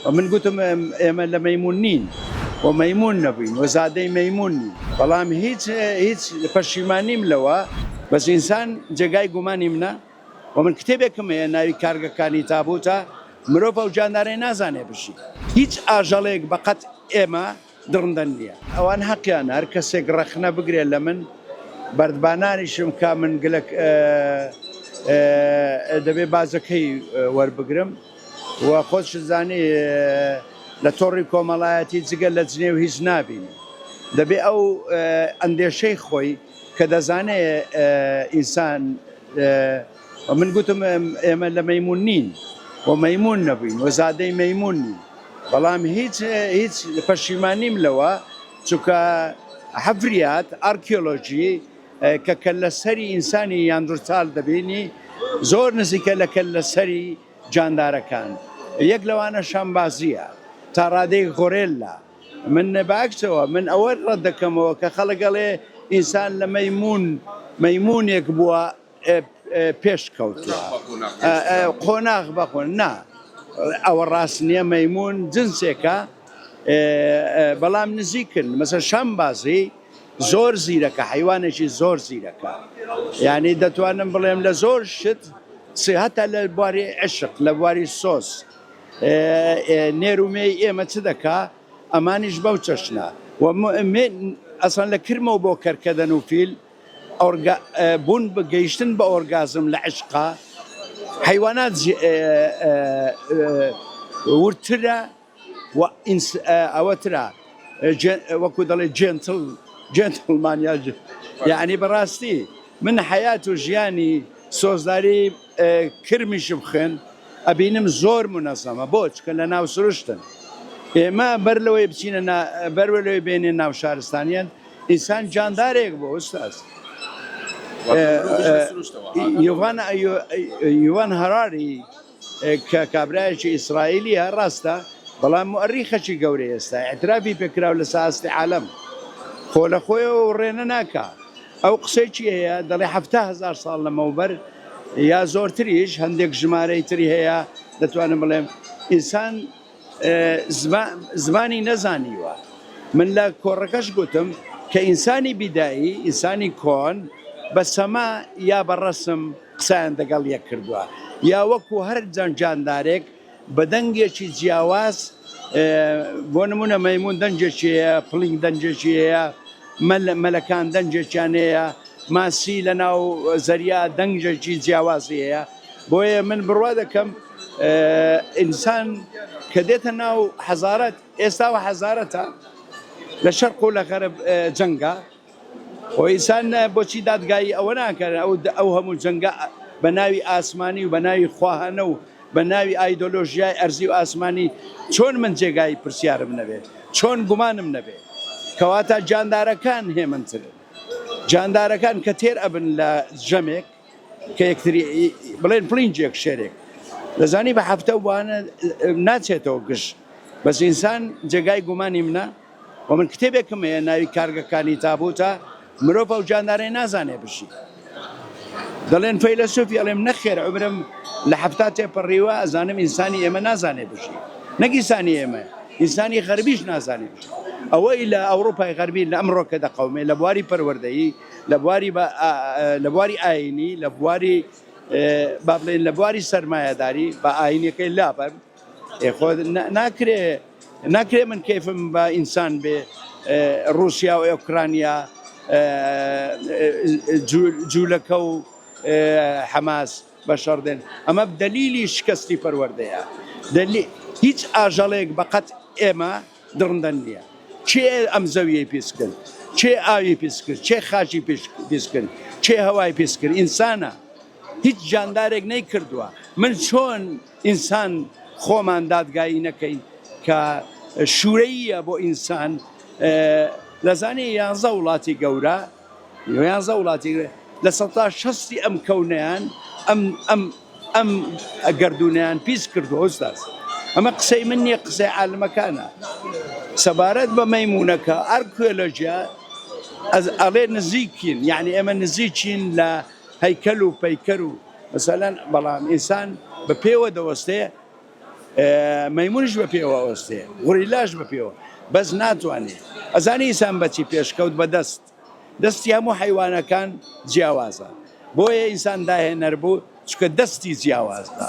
ومن گوتم ئێمە لە مەیمون و مەیمون نەبووین و زادەی مەیمون بەڵام هیچ پەشیمانیم لەوە بەس ئینسان جێگای گومانی منە و من کتێبێکم هەیە ناوی کارگەکانی تابوتە مرۆڤ ئەو جاندارەی نازانێ بشی هیچ ئاژەڵێک بەقەت ئێمە درڕندە نییە ئەوان حەقیان هەر کەسێک ڕەخنە بگرێت لە من بەردبانانیشم کا من گلک دەبێ بازەکەی وەربگرم و خۆش زانی لە تۆڕی کۆمەڵایەتی جگە لە جنێو هیچ نابین دەبێ ئەو ئەندێشەی خۆی کە دەزانێ ئینسان من گوتم ئێمە لە مەیمون نین و مەیمون نەبووین و زادەی مەیمون نین بەڵام هیچ پەشیمانیم لەوە چونکە حەفریات ئارکیۆلۆژی کە لە سەری ئینسانی یاندورتال دەبینی زۆر نزیکە لە لەسەری جاندارەکان یەک لەوانە شەمبازیە تا ڕادەی غۆرێلا من باکسەوە من ئەوە ڕەت دەکەمەوە کە خەڵگەڵێ ئینسان لە مەیمونێک بووە پێش کەوتووە قۆناغ بەخۆن نا ئەوە ڕاست نییە مەیمون جنسێکە بەڵام نزیکن مەسە شەمبازی زۆر زیرەکە حیوانێکی زۆر زیرەکە یعنی دەتوانم بڵێم لە زۆر شت هەتا لە بواری عشق لە بواری سۆس نێرومەی ئێمە چ دەکا ئەمانیش بەو چەشنە ئەسان لە کرمەوە بۆ کەرکەدەن و فیل بوون بگەیشتن بە ئۆرگازم لە عشقا حیوانات ورترە و ئەوەترا وەکو دەڵێ جنتڵمانیا یعنی بەڕاستی من حیات و ژیانی سۆزداری کرمیشم بخن ئەبینم زۆر منەزەمە بۆچ کە لە ناو سروشتن ئێمە بەر لەوەی بچینە بەرەوەی بێنێ ناو شارستانیان ئینسان جاندارێک بۆ ئوستاز یوان هەراری کە کابرایەکی ئیسرائیلیە ڕاستە بەڵام مؤەریخەکی گەورەی ئێستا ئێعترافی پێکراو لە ساستی عالەم خۆ لە خۆیەوە ڕێنە ناکا ئەو قسەیکی هەیە دەڵێ 7,000 ساڵ لەمەوبەر یا زۆرتریش هەندێک ژمارەی تری هەیە دەتوانم بڵێم ئینسان زمانی نەزانیوە من لە کۆڕەکەش گوتم کە ئینسانی بیدایی ئینسانی کۆن بە سەما یا بە ڕەسم قسەیان دەگەڵ یەک کردووە یا وەکو هەر جاندارێک بە دەنگێکی جیاواز بۆ نمونە مەیمون دەنجێکی هەیە پڵنگ دەنجێکی هەیە مەلەکان دەنجێکیان هەیە ماسی لە ناو زەریا دەنگێکی جیاوازی هەیە بۆیە من بڕوا دەکەم ئینسان کە دێتە ناو حەزارەت ئێستاوە حەزارەتە لە شەرق و لە غەرب جەنگە و ئینسان بۆچی دادگایی ئەوە ناکەن ئەو هەموو جەنگە بە ناوی ئاسمانی و بە ناوی خواهانە و بە ناوی ئایدۆلۆژیای ئەرزی و ئاسمانی چۆن من جێگای پرسیارم نەبێت چۆن گومانم نەبێت کەواتە جاندارەکان هێمنترن جاندارەکان کە تێر ئەبن لە ژەمێک کە یەکتری بڵێن پڵینجێک شێرێک دەزانی بە هەفتە وانە ناچێتەوە گشت بەس ئینسان جێگای گومانی منە و من کتێبێکم هەیە ناوی کارگەکانی تابوتە مرۆڤ ئەو جاندارەی نازانێ بشی دەڵێن فەیلسوفی ئەڵێم نەخێر عمرم لە هەفتا تێپەڕیوە ئەزانم ئینسانی ئێمە نازانێ بشی نەک ئینسانی ئێمە ئینسانی غەربیش نازانێ بشی ئەوەی لە ئەوروپای غەربی لە ئەمڕۆ کە دەقەومێ لە بواری پەروەردەیی لە بواری ئاینی لە بواری با بڵێن لە بواری سەرمایەداری بە ئاینەکەی لابەر خۆ ناکرێ من کەیفم بە ئینسان بێ رووسیا و ئۆکرانیا جوولەکە و حەماس بەشەردێن ئەمە دەلیلی شکستی پەروەردەیە هیچ ئاژەڵێک بەقەت ئێمە درڕندە نییە چێ ئەم زەویەی پێسکرد چێ ئاوی پێسکرد چێ خاچی پێسکرد چێ هەوای پێسکرد ئینسانە هیچ جاندارێک نەی کردووە من چۆن ئینسان خۆمان دادگایی نەکەین کە شوورەیە بۆ ئینسان لەزانێ 11 وڵاتی گەورە 11 وڵاتی لە 16 ئەم کەونەیان ئەم گەردونیان پیس کردو ئۆستاز ئەمە قسەی من نییە قسەی عالمەکانە سەبارەت بە مەیمونەکە ئارکێۆلۆژیا ئەڵێ نزیکین یعنی ئێمە نزیکین لە هەیکەل و پەیکەر و مەسەلەن بەڵام ئینسان بە پێوە دەوەستەیە مەیمونش بە پێوە ئۆستێ غوریلاش بە پێوە بەس ناتوانێت ئەزانی ئینسان بەچی پێشکەوت بە دەستی هەموو حیوانەکان جیاوازە بۆیە ئینسان داهێنەر بوو چکە دەستی جیاوازدا.